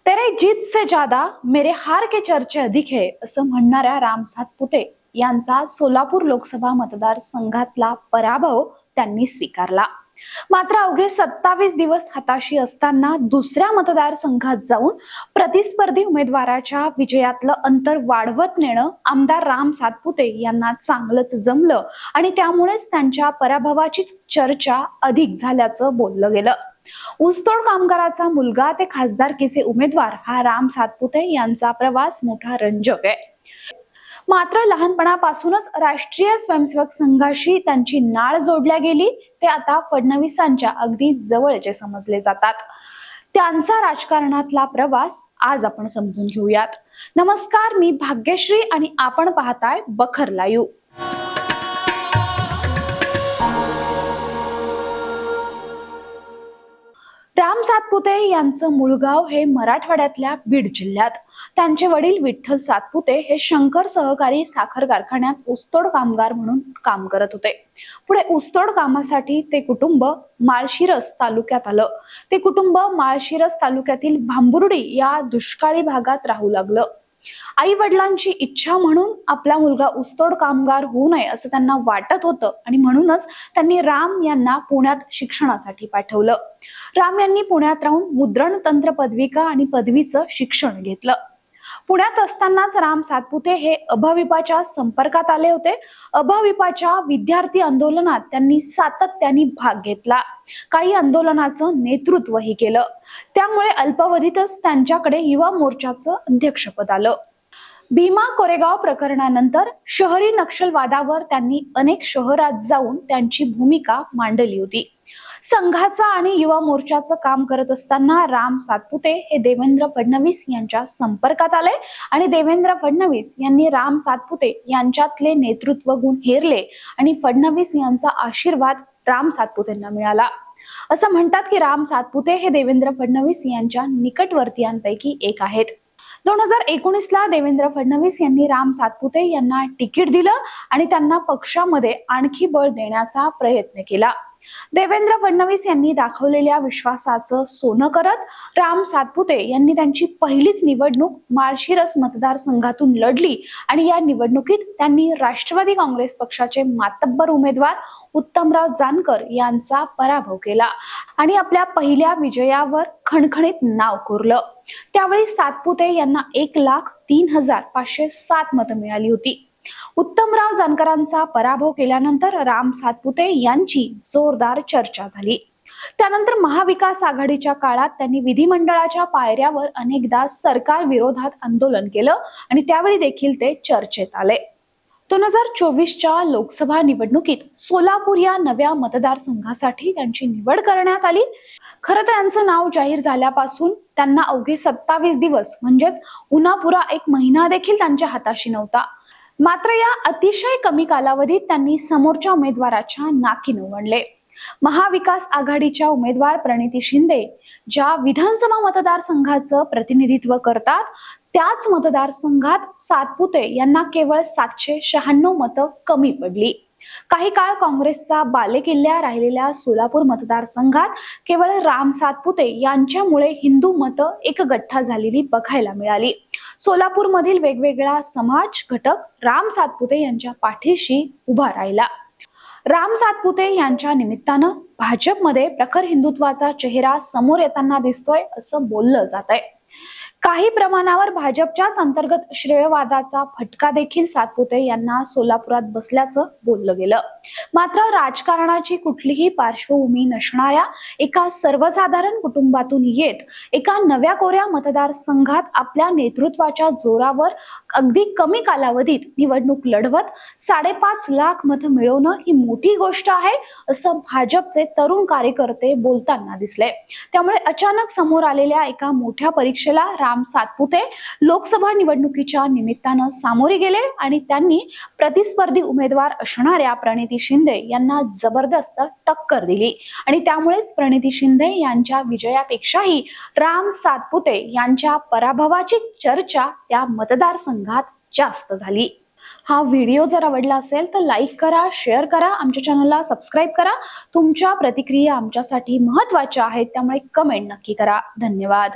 तेरे जीत से ज्यादा मेरे हार के चर्चे अधिक है असं म्हणणाऱ्या राम सातपुते यांचा सोलापूर लोकसभा मतदारसंघातला पराभव त्यांनी स्वीकारला। मात्र अवघे 27 दिवस हाताशी असताना दुसऱ्या मतदारसंघात जाऊन प्रतिस्पर्धी उमेदवाराच्या विजयातलं अंतर वाढवत नेणं आमदार राम सातपुते यांना चांगलंच जमलं आणि त्यामुळेच त्यांच्या पराभवाचीच चर्चा अधिक झाल्याचं बोललं गेलं। ऊसतोड कामगाराचा मुलगा ते खासदारकीचे उमेदवार हा राम सातपुते यांचा प्रवास मोठा रंजक आहे। मात्र लहानपणापासूनच राष्ट्रीय स्वयंसेवक संघाशी त्यांची नाळ जोडल्या गेली ते आता फडणवीसांच्या अगदी जवळचे समजले जातात। त्यांचा राजकारणातला प्रवास आज आपण समजून घेऊयात। नमस्कार, मी भाग्यश्री आणि आपण पाहताय बखर लाईव्ह। राम सातपुते यांचं मूळ गाव हे मराठवाड्यातल्या बीड जिल्ह्यात। त्यांचे वडील विठ्ठल सातपुते हे शंकर सहकारी साखर कारखान्यात ऊसतोड कामगार म्हणून काम करत होते। पुढे ऊसतोड कामासाठी ते कुटुंब माळशिरस तालुक्यात आलं। ते कुटुंब माळशिरस तालुक्यातील भांबुर्डी या दुष्काळी भागात राहू लागलं। आई वडिलांची इच्छा म्हणून आपला मुलगा ऊसतोड कामगार होऊ नये असं त्यांना वाटत होतं आणि म्हणूनच त्यांनी राम यांना पुण्यात शिक्षणासाठी पाठवलं। राम यांनी पुण्यात राहून मुद्रण तंत्र पदविका आणि पदवीचं शिक्षण घेतलं। पुण्यात असतानाच राम सातपुते हे अभाविपाच्या संपर्कात आले होते। अभाविपाच्या विद्यार्थी आंदोलनात त्यांनी सातत्याने भाग घेतला। काही आंदोलनाचं नेतृत्वही केलं। त्यामुळे अल्पावधीतच त्यांच्याकडे युवा मोर्चाचं अध्यक्षपद आलं। भीमा कोरेगाव प्रकरणानंतर शहरी नक्षलवादावर त्यांनी अनेक शहरात जाऊन त्यांची भूमिका मांडली होती। संघाचा आणि युवा मोर्चाचं काम करत असताना राम सातपुते हे देवेंद्र फडणवीस यांच्या संपर्कात आले आणि देवेंद्र फडणवीस यांनी राम सातपुते यांच्यातले नेतृत्व गुण हेरले आणि फडणवीस यांचा आशीर्वाद राम सातपुतेंना मिळाला। असं म्हणतात की राम सातपुते हे देवेंद्र फडणवीस यांच्या निकटवर्तीयांपैकी एक आहेत। 2019 ला देवेंद्र फडणवीस यांनी राम सातपुते यांना तिकीट दिलं आणि त्यांना पक्षामध्ये आणखी बळ देण्याचा प्रयत्न केला। देवेंद्र फडणवीस यांनी दाखवलेल्या विश्वासाचं सोनं करत राम सातपुते यांनी त्यांची पहिलीच निवडणूक माळशिरस मतदारसंघातून लढली आणि या निवडणुकीत त्यांनी राष्ट्रवादी काँग्रेस पक्षाचे मातब्बर उमेदवार उत्तमराव जानकर यांचा पराभव केला आणि आपल्या पहिल्या विजयावर खणखणीत नाव कोरलं। त्यावेळी सातपुते यांना 1,03,507 मतं मिळाली होती। उत्तमराव जानकरांचा पराभव केल्यानंतर राम सातपुते यांची जोरदार चर्चा झाली। त्यानंतर महाविकास आघाडीच्या काळात त्यांनी विधिमंडळाच्या पायऱ्यावर अनेकदा सरकार विरोधात आंदोलन केलं आणि त्यावेळी देखील ते चर्चेत आले। 2024च्या लोकसभा निवडणुकीत सोलापूर या नव्या मतदारसंघासाठी त्यांची निवड करण्यात आली। खरं तर त्यांचं नाव जाहीर झाल्यापासून त्यांना अवघे 27 दिवस म्हणजेच उन्हापुरा 1 महिना देखील त्यांच्या हाताशी नव्हता। मात्र या अतिशय कमी कालावधीत त्यांनी समोरच्या उमेदवाराच्या नाकी नवणले। महाविकास आघाडीच्या उमेदवार प्रणिती शिंदे ज्या विधानसभा मतदारसंघाचं प्रतिनिधित्व करतात त्याच मतदारसंघात सातपुते यांना केवळ 796 मतं कमी पडली। काही काळ काँग्रेसचा बालेकिल्ला राहिलेल्या सोलापूर मतदारसंघात केवळ राम सातपुते यांच्यामुळे हिंदू मतं एकगठ्ठा झालेली बघायला मिळाली। सोलापूरमधील वेगवेगळा समाज घटक राम सातपुते यांच्या पाठीशी उभा राहिला। राम सातपुते यांच्या निमित्तानं भाजपमध्ये प्रखर हिंदुत्वाचा चेहरा समोर येताना दिसतोय असं बोललं जातंय। काही प्रमाणावर भाजपच्याच अंतर्गत श्रेयवादाचा फटका देखील सातपुते यांना सोलापुरात बसल्याचं बोललं गेलं। मात्र राजकारणाची कुठलीही पार्श्वभूमी नसणाऱ्या एका सर्वसाधारण कुटुंबातून येत एका नव्या कोऱ्या मतदारसंघात आपल्या नेतृत्वाच्या जोरावर अगदी कमी कालावधीत निवडणूक लढवत 5.5 लाख मतं मिळवणं ही मोठी गोष्ट आहे असं भाजपचे तरुण कार्यकर्ते बोलताना दिसले। त्यामुळे अचानक समोर आलेल्या एका मोठ्या परीक्षेला राम सातपुते लोकसभा निवडणुकीच्या निमित्तानं सामोरे गेले आणि त्यांनी प्रतिस्पर्धी उमेदवार असणाऱ्या प्रणिती शिंदे यांना जबरदस्त टक्कर दिली आणि त्यामुळेच प्रणिती शिंदे यांच्या विजयापेक्षाही राम सातपुते यांच्या पराभवाची चर्चा त्या मतदारसंघात जास्त झाली। हा व्हिडिओ जर आवडला असेल तर लाईक करा, शेअर करा, आमच्या चॅनलला सबस्क्राइब करा। तुमच्या प्रतिक्रिया आमच्यासाठी महत्त्वाच्या आहेत त्यामुळे कमेंट नक्की करा। धन्यवाद।